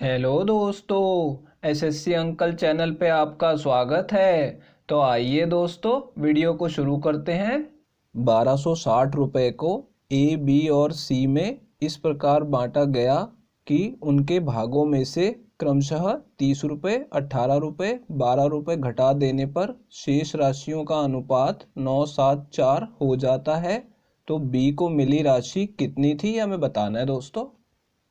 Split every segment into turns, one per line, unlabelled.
Hello दोस्तों, SSC uncle channel पे आपका स्वागत है। तो आइए दोस्तों, वीडियो को शुरू करते हैं। 1260 रुपये को ए, बी और सी में इस प्रकार बांटा गया कि उनके भागों में से क्रमशः 30 रुपये, 18 रुपये, 12 रुपये घटा देने पर शेष राशियों का अनुपात 974 हो जाता है। तो बी को मिली राशि कितनी थी, हमें बताना है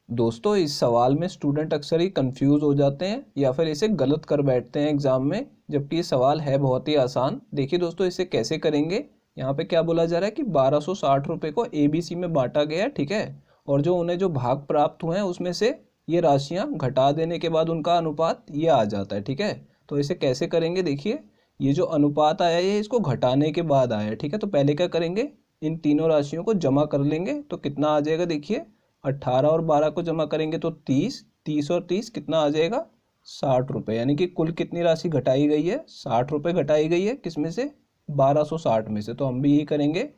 दोस्तों इस सवाल में स्टूडेंट अक्सर ही कंफ्यूज हो जाते हैं या फिर इसे गलत कर बैठते हैं एग्जाम में, जबकि ये सवाल है बहुत ही आसान। देखिए दोस्तों, इसे कैसे करेंगे। यहाँ पे क्या बोला जा रहा है कि 1260 रुपये को ए बी सी में बांटा गया, ठीक है। और जो उन्हें जो भाग प्राप्त हुए हैं उसमें से ये राशियाँ घटा देने के बाद उनका अनुपात ये आ जाता है, ठीक है। तो इसे कैसे करेंगे, देखिए ये जो अनुपात आया है इसको घटाने के बाद आया है, ठीक है। तो पहले क्या करेंगे, इन तीनों राशियों को जमा कर लेंगे। तो कितना आ जाएगा, देखिए 18 और 12 को जमा करेंगे तो 30, 30 और 30 कितना आ जाएगा 60 रुपये। यानी कि कुल कितनी राशि घटाई गई है, 60 रुपये घटाई गई है। किसमें से, 1260 में से। तो हम भी यही करेंगे,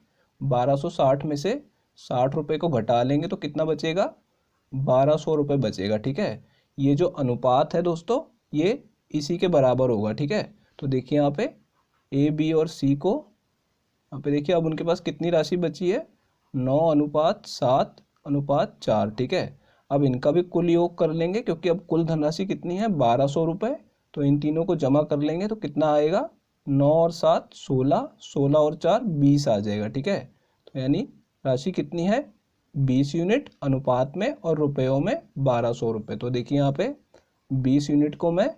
1260 में से 60 रुपये को घटा लेंगे तो कितना बचेगा, 1200 रुपये बचेगा, ठीक है। ये जो अनुपात है दोस्तों ये इसी के बराबर होगा, ठीक है। तो देखिए यहाँ पे ए, बी और सी को, यहाँ पे देखिए अब उनके पास कितनी राशि बची है, 9:7:4, ठीक है। अब इनका भी कुल योग कर लेंगे क्योंकि अब कुल धनराशि कितनी है, 1200 रुपये। तो इन तीनों को जमा कर लेंगे तो कितना आएगा, 9 और 7 16, 16 और 4 20 आ जाएगा, ठीक है। तो यानी राशि कितनी है, 20 यूनिट अनुपात में और रुपयों में 1200 रुपये। तो देखिए यहाँ पे 20 यूनिट को मैं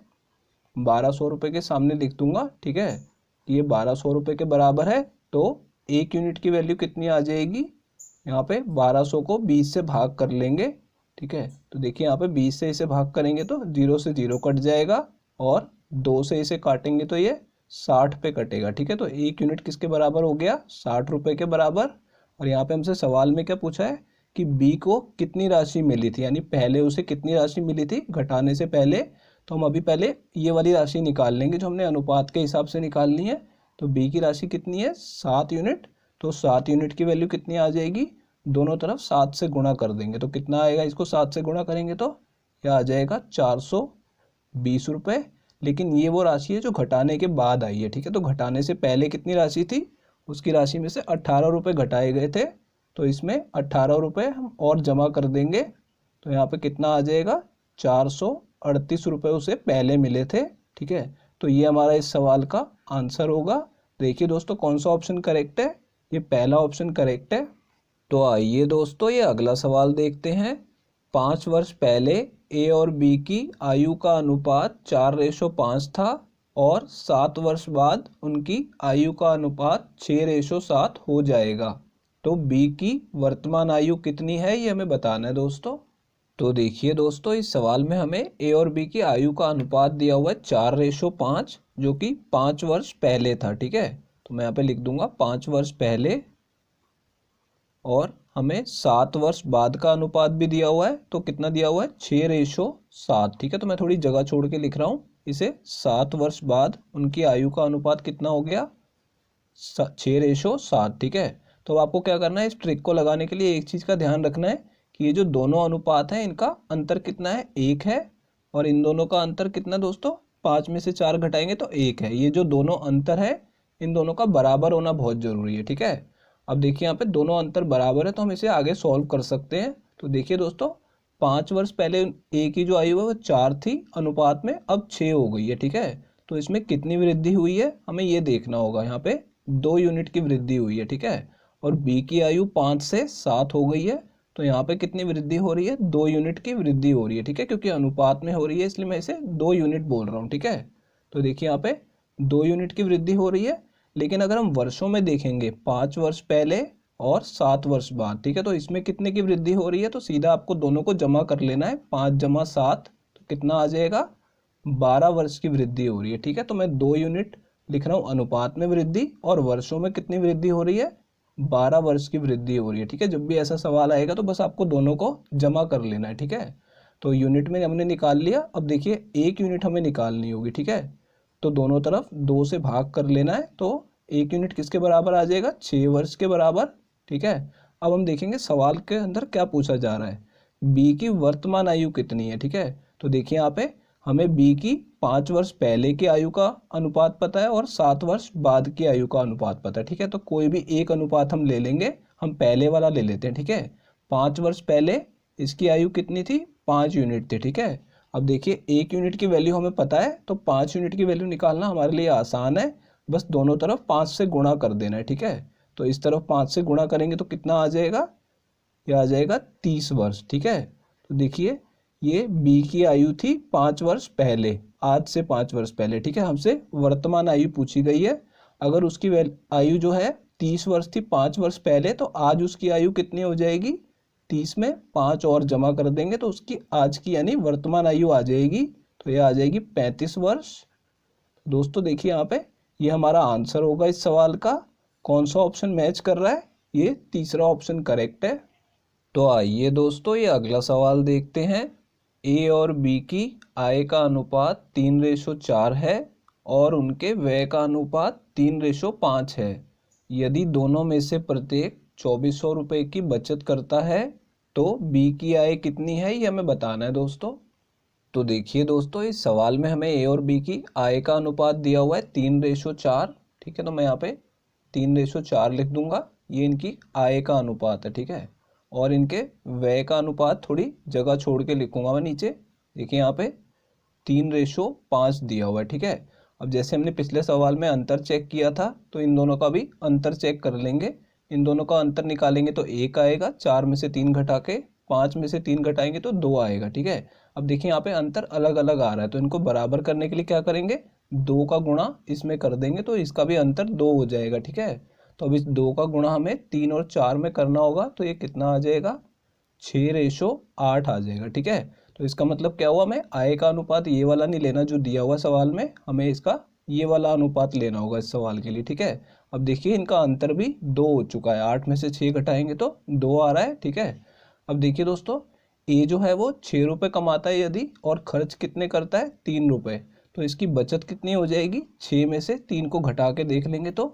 1200 रुपये के सामने लिख दूंगा, ठीक है। ये 1200 रुपये के बराबर है। तो 1 यूनिट की वैल्यू कितनी आ जाएगी, यहाँ पे 1200 को 20 से भाग कर लेंगे, ठीक है। तो देखिए यहाँ पे 20 से इसे भाग करेंगे तो 0 से 0 कट जाएगा और 2 से इसे काटेंगे तो ये 60 पे कटेगा, ठीक है। तो 1 यूनिट किसके बराबर हो गया, 60 रुपये के बराबर। और यहाँ पे हमसे सवाल में क्या पूछा है कि बी को कितनी राशि मिली थी, यानी पहले उसे कितनी राशि मिली थी घटाने से पहले। तो हम अभी पहले ये वाली राशि निकाल लेंगे जो हमने अनुपात के हिसाब से निकालनी है। तो बी की राशि कितनी है, 7 यूनिट। तो 7 यूनिट की वैल्यू कितनी आ जाएगी, दोनों तरफ 7 से गुणा कर देंगे तो कितना आएगा, इसको 7 से गुणा करेंगे तो यह आ जाएगा 420 रुपये। लेकिन ये वो राशि है जो घटाने के बाद आई है, ठीक है। तो घटाने से पहले कितनी राशि थी, उसकी राशि में से 18 रुपये घटाए गए थे। तो इसमें 18 रुपये हम और जमा कर देंगे तो यहाँ पे कितना आ जाएगा, 438 रुपये उसे पहले मिले थे, ठीक है। तो ये हमारा इस सवाल का आंसर होगा। देखिए दोस्तों कौन सा ऑप्शन करेक्ट है, ये पहला ऑप्शन करेक्ट है। तो आइए दोस्तों ये अगला सवाल देखते हैं। 5 वर्ष पहले ए और बी की आयु का अनुपात 4:5 था और 7 वर्ष बाद उनकी आयु का अनुपात 6:7 हो जाएगा। तो बी की वर्तमान आयु कितनी है, ये हमें बताना है दोस्तों। तो देखिए दोस्तों इस सवाल में हमें ए और बी की आयु का अनुपात दिया हुआ है 4:5, जो कि 5 वर्ष पहले था, ठीक है। तो मैं यहाँ पे लिख दूंगा 5 वर्ष पहले, और हमें 7 वर्ष बाद का अनुपात भी दिया हुआ है। तो कितना दिया हुआ है, 6:7, ठीक है। तो मैं थोड़ी जगह छोड़ के लिख रहा हूँ इसे, 7 वर्ष बाद उनकी आयु का अनुपात कितना हो गया, 6:7, ठीक है। तो आपको क्या करना है, इस ट्रिक को लगाने के लिए एक चीज़ का ध्यान रखना है कि ये जो दोनों अनुपात हैं इनका अंतर कितना है, 1 है। और इन दोनों का अंतर कितना दोस्तों, 5 में से 4 घटाएंगे तो 1 है। ये जो दोनों अंतर है इन दोनों का बराबर होना बहुत ज़रूरी है, ठीक है। अब देखिए यहाँ पे दोनों अंतर बराबर है तो हम इसे आगे सॉल्व कर सकते हैं। तो देखिए दोस्तों 5 वर्ष पहले ए की जो आयु है वो 4 थी अनुपात में, अब 6 हो गई है, ठीक है। तो इसमें कितनी वृद्धि हुई है हमें ये देखना होगा। यहाँ पे 2 यूनिट की वृद्धि हुई है, ठीक है। और बी की आयु 5 से 7 हो गई है। तो यहाँ पे कितनी वृद्धि हो रही है, 2 यूनिट की वृद्धि हो रही है, ठीक है। क्योंकि अनुपात में हो रही है इसलिए मैं इसे 2 यूनिट बोल रहा हूँ, ठीक है। तो देखिए यहाँ पे 2 यूनिट की वृद्धि हो रही है। लेकिन अगर हम वर्षों में देखेंगे, 5 वर्ष पहले और 7 वर्ष बाद, ठीक है। तो इसमें कितने की वृद्धि हो रही है, तो सीधा आपको दोनों को जमा कर लेना है, 5 जमा 7 तो कितना आ जाएगा, 12 वर्ष की वृद्धि हो रही है, ठीक है। तो मैं 2 यूनिट लिख रहा हूँ अनुपात में वृद्धि, और वर्षों में कितनी वृद्धि हो रही है, 12 वर्ष की वृद्धि हो रही है, ठीक है। जब भी ऐसा सवाल आएगा तो बस आपको दोनों को जमा कर लेना है, ठीक है। तो यूनिट में हमने निकाल लिया। अब देखिए 1 यूनिट हमें निकालनी होगी, ठीक है। तो दोनों तरफ 2 से भाग कर लेना है तो 1 यूनिट किसके बराबर आ जाएगा, 6 वर्ष के बराबर, ठीक है। अब हम देखेंगे सवाल के अंदर क्या पूछा जा रहा है, बी की वर्तमान आयु कितनी है, ठीक है। तो देखिए यहाँ पे हमें बी की 5 वर्ष पहले की आयु का अनुपात पता है और 7 वर्ष बाद की आयु का अनुपात पता है। ठीक है, तो कोई भी एक अनुपात हम ले लेंगे, हम पहले वाला ले लेते हैं। ठीक है, 5 वर्ष पहले इसकी आयु कितनी थी, 5 यूनिट थी। ठीक है, अब देखिए 1 यूनिट की वैल्यू हमें पता है, तो 5 यूनिट की वैल्यू निकालना हमारे लिए आसान है, बस दोनों तरफ 5 से गुणा कर देना है। ठीक है, तो इस तरफ 5 से गुणा करेंगे तो कितना आ जाएगा, यह आ जाएगा 30 वर्ष। ठीक है, तो देखिए ये बी की आयु थी 5 वर्ष पहले, आज से 5 वर्ष पहले। ठीक है, हमसे वर्तमान आयु पूछी गई है। अगर उसकी आयु जो है 30 वर्ष थी 5 वर्ष पहले, तो आज उसकी आयु कितनी हो जाएगी, 30 में 5 और जमा कर देंगे तो उसकी आज की यानी वर्तमान आयु आ जाएगी, तो यह आ जाएगी 35 वर्ष। दोस्तों देखिए यहाँ पे ये हमारा आंसर होगा इस सवाल का। कौन सा ऑप्शन मैच कर रहा है, ये तीसरा ऑप्शन करेक्ट है। तो आइए दोस्तों ये अगला सवाल देखते हैं। ए और बी की आय का अनुपात 3:4 है और उनके व्यय का अनुपात 3:5 है। यदि दोनों में से प्रत्येक 2400 रुपये की बचत करता है तो बी की आय कितनी है, ये हमें बताना है दोस्तों। तो देखिए दोस्तों इस सवाल में हमें ए और बी की आय का अनुपात दिया हुआ है 3:4। ठीक है, तो मैं यहाँ पे 3:4 लिख दूंगा, ये इनकी आय का अनुपात है। ठीक है, और इनके व्यय का अनुपात थोड़ी जगह छोड़ के लिखूंगा मैं नीचे। देखिए यहाँ पे 3:5 दिया हुआ है। ठीक है, अब जैसे हमने पिछले सवाल में अंतर चेक किया था, तो इन दोनों का भी अंतर चेक कर लेंगे। इन दोनों का अंतर निकालेंगे तो 1 आएगा, 4 में से 3 घटा के 5 में से 3 घटाएंगे तो 2 आएगा। ठीक है, अब देखिए यहाँ पे अंतर अलग अलग आ रहा है, तो इनको बराबर करने के लिए क्या करेंगे, 2 का गुणा इसमें कर देंगे तो इसका भी अंतर 2 हो जाएगा। ठीक है, तो अब इस 2 का गुणा हमें 3 और 4 में करना होगा, तो ये कितना आ जाएगा, 6:8 आ जाएगा। ठीक है, तो इसका मतलब क्या हुआ, हमें आय का अनुपात ये वाला नहीं लेना जो दिया हुआ सवाल में, हमें इसका ये वाला अनुपात लेना होगा इस सवाल के लिए। ठीक है, अब देखिए इनका अंतर भी 2 हो चुका है, 8 में से 6 घटाएंगे तो 2 आ रहा है। ठीक है, अब देखिए दोस्तों ए जो है वो 6 रुपये कमाता है यदि, और खर्च कितने करता है, 3 रुपये, तो इसकी बचत कितनी हो जाएगी, 6 में से 3 को घटा के देख लेंगे तो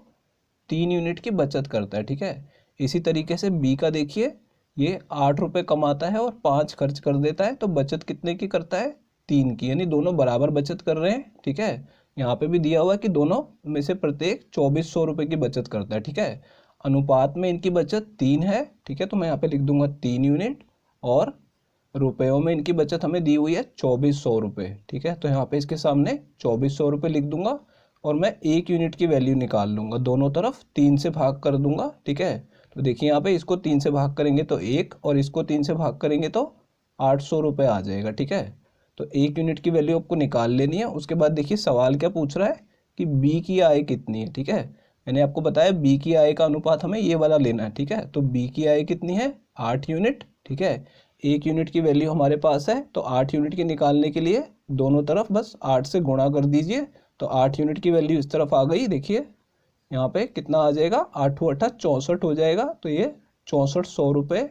3 यूनिट की बचत करता है। ठीक है, इसी तरीके से बी का देखिए ये 8 रुपये कमाता है और 5 खर्च कर देता है, तो बचत कितने की करता है, 3 की, यानी दोनों बराबर बचत कर रहे हैं। ठीक है, यहाँ पे भी दिया हुआ है कि दोनों में से प्रत्येक 2400 रुपये की बचत करता है। ठीक है, अनुपात में इनकी बचत 3 है। ठीक है, तो मैं यहाँ पे लिख दूंगा 3 यूनिट, और रुपयों में इनकी बचत हमें दी हुई है 2400 रुपये। ठीक है, तो यहाँ पे इसके सामने 2400 रुपये लिख दूंगा और मैं 1 यूनिट की वैल्यू निकाल लूँगा, दोनों तरफ 3 से भाग कर दूंगा। ठीक है, तो देखिए यहाँ पे इसको 3 से भाग करेंगे तो 1, और इसको 3 से भाग करेंगे तो 800 रुपये आ जाएगा। ठीक है, तो 1 यूनिट की वैल्यू आपको निकाल लेनी है। उसके बाद देखिए सवाल क्या पूछ रहा है कि बी की आय कितनी है। ठीक है, मैंने आपको बताया बी की आय का अनुपात हमें ये वाला लेना है। ठीक है, तो बी की आय कितनी है, 8 यूनिट। ठीक है, 1 यूनिट की वैल्यू हमारे पास है, तो 8 यूनिट की निकालने के लिए दोनों तरफ बस 8 से गुणा कर दीजिए, तो 8 यूनिट की वैल्यू इस तरफ आ गई। देखिए यहाँ पे कितना आ जाएगा, 8 8 64 हो जाएगा, तो ये 6400 रुपये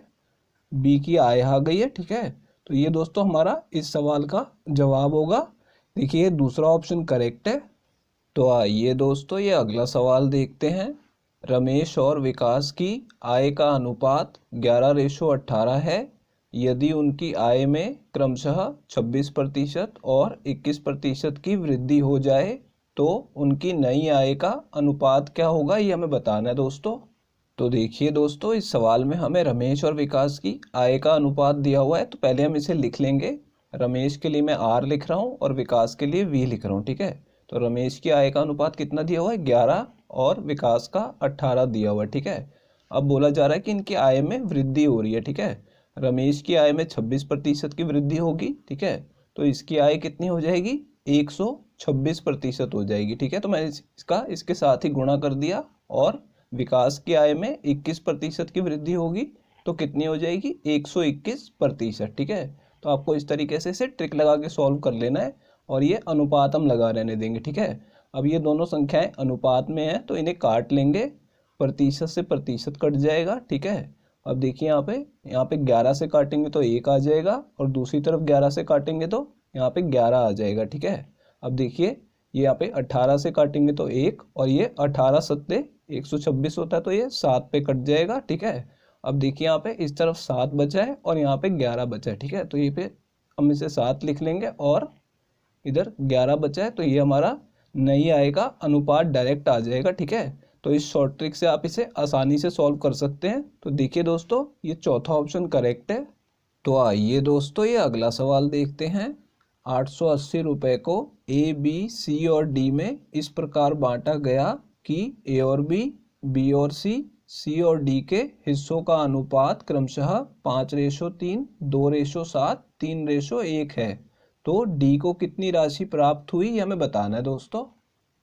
बी की आय आ गई है। ठीक है, तो ये दोस्तों हमारा इस सवाल का जवाब होगा। देखिए दूसरा ऑप्शन करेक्ट है। तो आइए दोस्तों ये अगला सवाल देखते हैं। रमेश और विकास की आय का अनुपात 11:18 है। यदि उनकी आय में क्रमशः 26% और 21% की वृद्धि हो जाए तो उनकी नई आय का अनुपात क्या होगा, ये हमें बताना है दोस्तों। तो देखिए दोस्तों इस सवाल में हमें रमेश और विकास की आय का अनुपात दिया हुआ है, तो पहले हम इसे लिख लेंगे। रमेश के लिए मैं R लिख रहा हूँ और विकास के लिए V लिख रहा हूँ। ठीक है, तो रमेश की आय का अनुपात कितना दिया हुआ है, 11, और विकास का 18 दिया हुआ है। ठीक है, अब बोला जा रहा है कि इनकी आय में वृद्धि हो रही है। ठीक है, रमेश की आय में 26% की वृद्धि होगी। ठीक है, तो इसकी आय कितनी हो जाएगी, 126% हो जाएगी। ठीक है, तो मैंने इसका इसके साथ ही गुणा कर दिया, और विकास की आय में 21% की वृद्धि होगी तो कितनी हो जाएगी, 121%। ठीक है, तो आपको इस तरीके से ट्रिक लगा के सॉल्व कर लेना है, और ये अनुपात हम लगा रहने देंगे। ठीक है, अब ये दोनों संख्याएं अनुपात में हैं तो इन्हें काट लेंगे, प्रतिशत से प्रतिशत कट जाएगा। ठीक है, अब देखिए यहाँ पे 11 से काटेंगे तो 1 आ जाएगा, और दूसरी तरफ 11 से काटेंगे तो यहाँ पे 11 आ जाएगा। ठीक है, अब देखिए ये यहाँ पे 18 से काटेंगे तो 1, और ये 18 सत्ते 126 होता है तो ये 7 पे कट जाएगा। ठीक है, अब देखिए यहाँ पे इस तरफ 7 बचा है और यहाँ पे 11 बचा है। ठीक है, तो ये पे हम इसे 7 लिख लेंगे और इधर 11 बचा है, तो ये हमारा नहीं आएगा, अनुपात डायरेक्ट आ जाएगा। ठीक है, तो इस शॉर्ट ट्रिक से आप इसे आसानी से सॉल्व कर सकते हैं। तो देखिए दोस्तों, ये चौथा ऑप्शन करेक्ट है। तो आइए दोस्तों, ये अगला सवाल देखते हैं। 880 रुपये को ए, बी, सी और डी में इस प्रकार बांटा गया कि ए और बी और सी और डी के हिस्सों का अनुपात क्रमशः 5:3, 2:7, 3:1 है। तो डी को कितनी राशि प्राप्त हुई, ये हमें बताना है दोस्तों।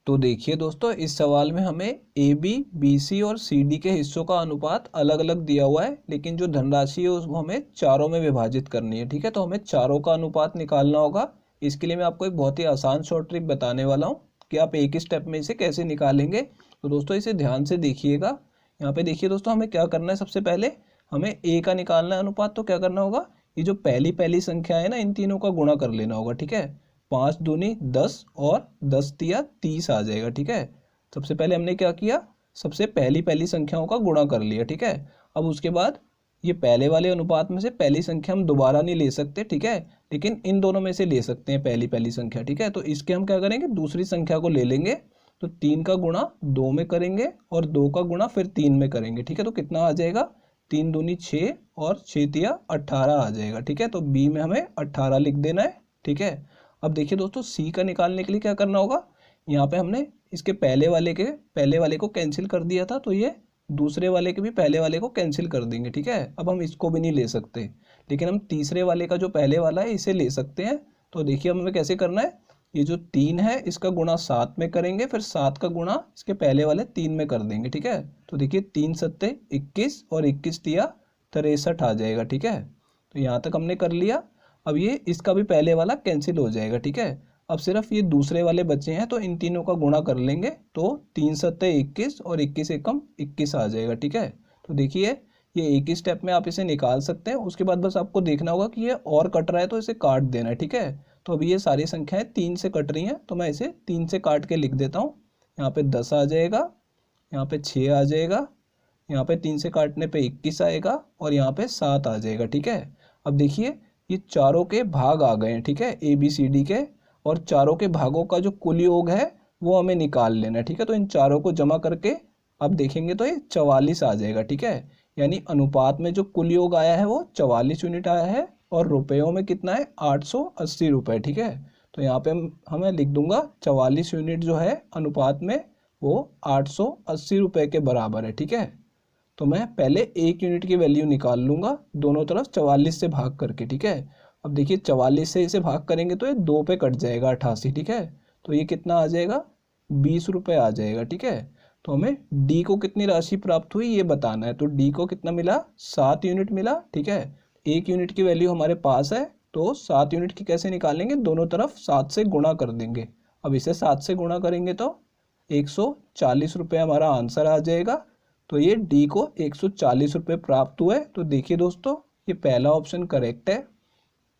तो देखिए दोस्तों, इस सवाल में हमें ए, बी, सी और सी डी के हिस्सों का अनुपात अलग अलग दिया हुआ है, लेकिन जो धनराशि है उसको हमें चारों में विभाजित करनी है। ठीक है, तो हमें चारों का अनुपात निकालना होगा। इसके लिए मैं आपको एक बहुत ही आसान शॉर्ट ट्रिक बताने वाला हूँ कि आप एक ही स्टेप में इसे कैसे निकालेंगे। तो दोस्तों इसे ध्यान से देखिएगा। यहाँ पे देखिए दोस्तों, हमें क्या करना है, सबसे पहले हमें ए का निकालना है अनुपात। तो क्या करना होगा, ये जो पहली पहली संख्या है ना, इन तीनों का गुणा कर लेना होगा। ठीक है, 5 दूनी 10 और 10 तिया 30 आ जाएगा। ठीक है, सबसे पहले हमने क्या किया, सबसे पहली पहली संख्याओं का गुणा कर लिया। ठीक है, अब उसके बाद ये पहले वाले अनुपात में से पहली संख्या हम दोबारा नहीं ले सकते। ठीक है, लेकिन इन दोनों में से ले सकते हैं पहली पहली संख्या। ठीक है, तो इसके हम क्या करेंगे, दूसरी संख्या को ले लेंगे। तो 3 का गुणा 2 में करेंगे और 2 का गुणा फिर 3 में करेंगे। ठीक है, तो कितना आ जाएगा, 3 दूनी 6 और 6 तिया 18 आ जाएगा। ठीक है, तो बी में हमें 18 लिख देना है। ठीक है, अब देखिए दोस्तों, सी का निकालने के लिए क्या करना होगा, यहाँ पे हमने इसके पहले वाले को कैंसिल कर दिया था, तो ये दूसरे वाले के भी पहले वाले को कैंसिल कर देंगे। ठीक है, अब हम इसको भी नहीं ले सकते, लेकिन हम तीसरे वाले का जो पहले वाला है इसे ले सकते हैं। तो देखिए हमें कैसे करना है, ये जो 3 है इसका गुणा 7 में करेंगे, फिर 7 का गुणा इसके पहले वाले 3 में कर देंगे। ठीक है, तो देखिए 3 सत्ते 21 और 21 तिया 63 आ जाएगा। ठीक है, तो यहाँ तक हमने कर लिया। अब ये इसका भी पहले वाला कैंसिल हो जाएगा। ठीक है, अब सिर्फ ये दूसरे वाले बचे हैं, तो इन तीनों का गुणा कर लेंगे, तो 3 सत्ते 21 और 21 एकम 21 आ जाएगा। ठीक है, तो देखिए ये एक ही स्टेप में आप इसे निकाल सकते हैं। उसके बाद बस आपको देखना होगा कि ये और कट रहा है तो इसे काट देना है। ठीक है, तो अभी ये सारी संख्याएं 3 से कट रही हैं, तो मैं इसे 3 से काट के लिख देता हूँ। यहाँ पे 10 आ जाएगा, यहाँ पे 6 आ जाएगा, यहाँ पे 3 से काटने पे 21 आएगा और यहाँ पे 7 आ जाएगा। ठीक है, अब देखिए ये चारों के भाग आ गए हैं। ठीक है, ए बी सी डी के, और चारों के भागों का जो कुल योग है वो हमें निकाल लेना है। ठीक है, तो इन चारों को जमा करके अब देखेंगे तो ये 44 आ जाएगा। ठीक है, यानी अनुपात में जो कुल योग आया है वो 44 यूनिट आया है, और रुपयों में कितना है, 880 रुपये। ठीक है, तो यहाँ पे हमें लिख दूंगा 44 यूनिट जो है अनुपात में वो 880 रुपये के बराबर है। ठीक है, तो मैं पहले 1 यूनिट की वैल्यू निकाल लूंगा दोनों तरफ 44 से भाग करके। ठीक है, अब देखिए 44 से इसे भाग करेंगे तो ये 2 पे कट जाएगा 88। ठीक है, तो ये कितना आ जाएगा, 20 रुपये आ जाएगा। ठीक है, तो हमें डी को कितनी राशि प्राप्त हुई ये बताना है। तो डी को कितना मिला, 7 यूनिट मिला। ठीक है, 1 यूनिट की वैल्यू हमारे पास है, तो 7 यूनिट की कैसे निकालेंगे, दोनों तरफ 7 से गुणा कर देंगे। अब इसे 7 से गुणा करेंगे तो 140 रुपये हमारा आंसर आ जाएगा। तो ये डी को 140 रुपये प्राप्त हुए। तो देखिए दोस्तों, ये पहला ऑप्शन करेक्ट है।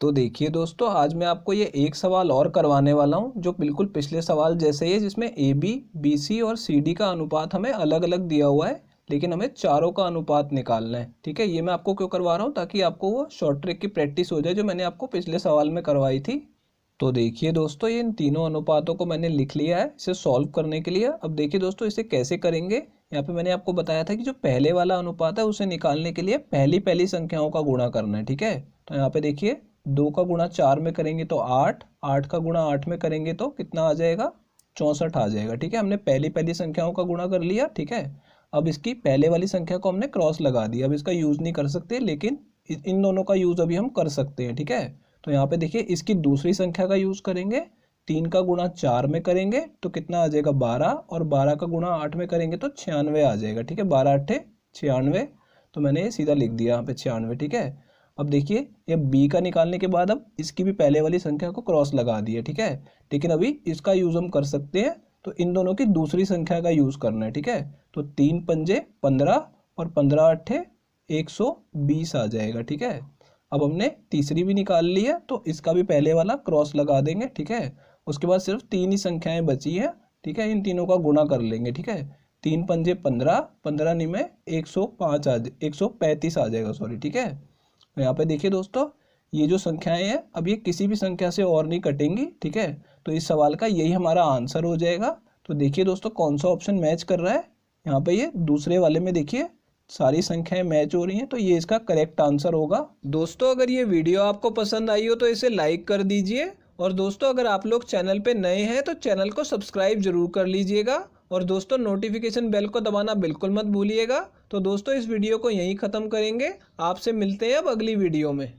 तो देखिए दोस्तों, आज मैं आपको ये एक सवाल और करवाने वाला हूँ जो बिल्कुल पिछले सवाल जैसे ही है, जिसमें ए बी सी और सी डी का अनुपात हमें अलग अलग दिया हुआ है, लेकिन हमें चारों का अनुपात निकालना है। ठीक है, ये मैं आपको क्यों करवा रहा हूँ, ताकि आपको वो शॉर्ट ट्रिक की प्रैक्टिस हो जाए जो मैंने आपको पिछले सवाल में करवाई थी। तो देखिए दोस्तों, ये इन तीनों अनुपातों को मैंने लिख लिया है इसे सॉल्व करने के लिए। अब देखिए दोस्तों, इसे कैसे करेंगे, यहाँ पे मैंने आपको बताया था कि जो पहले वाला अनुपात है उसे निकालने के लिए पहली पहली संख्याओं का गुणा करना है। ठीक है, तो यहाँ पे देखिए 2 का गुणा 4 में करेंगे तो 8, 8 का गुणा 8 में करेंगे तो कितना आ जाएगा, 64 आ जाएगा। ठीक है, हमने पहली पहली संख्याओं का गुणा कर लिया। ठीक है, अब इसकी पहले वाली संख्या को हमने क्रॉस लगा दिया। अब इसका यूज़ नहीं कर सकते, लेकिन इन दोनों का यूज़ अभी हम कर सकते हैं। ठीक है, तो यहाँ पे देखिए इसकी दूसरी संख्या का यूज़ करेंगे, 3 का गुणा 4 में करेंगे तो कितना आ जाएगा, 12, और 12 का गुणा 8 में करेंगे तो 96 आ जाएगा। ठीक है, 12 8 96, तो मैंने ये सीधा लिख दिया यहाँ पे 96। ठीक है, अब देखिए ये बी का निकालने के बाद अब इसकी भी पहले वाली संख्या को क्रॉस लगा दिया। ठीक है, लेकिन अभी इसका यूज़ हम कर सकते हैं, तो इन दोनों की दूसरी संख्या का यूज़ करना है। ठीक है, तो 3 पंजे 15 और 15 अट्ठे 120 आ जाएगा। ठीक है, अब हमने तीसरी भी निकाल ली है, तो इसका भी पहले वाला क्रॉस लगा देंगे। ठीक है, उसके बाद सिर्फ 3 ही संख्याएं बची हैं। ठीक है, इन तीनों का गुणा कर लेंगे। ठीक है, 3 पंजे 15, 15 में 105 135 आ जाएगा, सॉरी। ठीक है, तो यहाँ पे देखिए दोस्तों, ये जो संख्याएं हैं अब ये किसी भी संख्या से और नहीं कटेंगी, ठीक है। तो इस सवाल का यही हमारा आंसर हो जाएगा। तो देखिए दोस्तों कौन सा ऑप्शन मैच कर रहा है। यहाँ पे ये दूसरे वाले में देखिए सारी संख्याएं मैच हो रही हैं, तो ये इसका करेक्ट आंसर होगा। दोस्तों अगर ये वीडियो आपको पसंद आई हो तो इसे लाइक कर दीजिए, और दोस्तों अगर आप लोग चैनल पे नए हैं तो चैनल को सब्सक्राइब जरूर कर लीजिएगा, और दोस्तों नोटिफिकेशन बेल को दबाना बिल्कुल मत भूलिएगा। तो दोस्तों इस वीडियो को यहीं ख़त्म करेंगे, आपसे मिलते हैं अब अगली वीडियो में।